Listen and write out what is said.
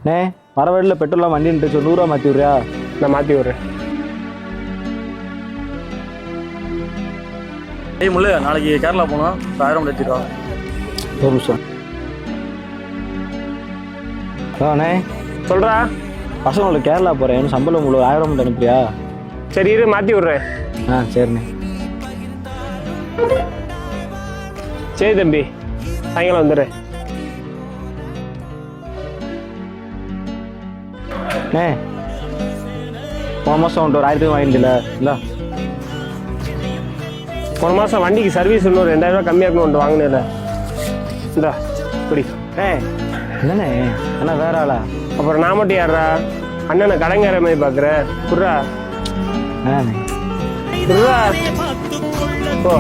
அண்ணே வர வழியில் பெட்ரோல்லாம் வண்டி நின்று 100 ரூபா மாற்றி விட்றியா? நான் மாற்றி விட்றேன். ஏய் முள்ளு, நாளைக்கு கேரளா போகணும். 1000 எடுத்துட்டு வா. ஒரு நிமிஷம். அண்ணே சொல்கிறா. பசங்களுக்கு கேரளா போகிறேன், எனக்கு சம்பளம் உங்களுக்கு 1000 மட்டும் அனுப்புறியா? சரி இரு, மாற்றி விட்றேன். சரிண்ணே. சரி தம்பி, சாயங்காலம் வந்துடுறேன். அண்ணே போன மாதம் உன்ட்டு ஒரு 1000 வாங்கிட்டுல இல்லை? போன மாதம் வண்டிக்கு சர்வீஸ் இன்னும் 2000 ரூபா கம்மியாக இருக்கணும் வாங்கினேல. இந்தா இப்படி. என்னண்ணே அண்ணா வேற ஆளா? அப்புறம் நான் மட்டும் யாரா? அண்ணனை கடங்கார மாதிரி பார்க்குறேன். குர்ரா அண்ணே குர்ரா. ஓ